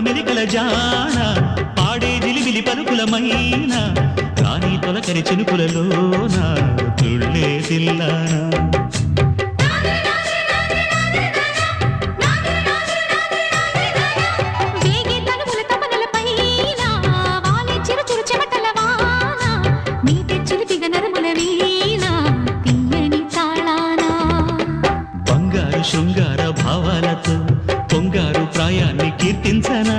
మెలికల జాన పాడే జిలిబిలి పలుకులమైన రాణి తొలకరి చినుకులలోన తుళ్ళే తిల్లానా బంగారు శృంగార భావాలతో పొంగారు ప్రాయాన్ని కీర్తించనా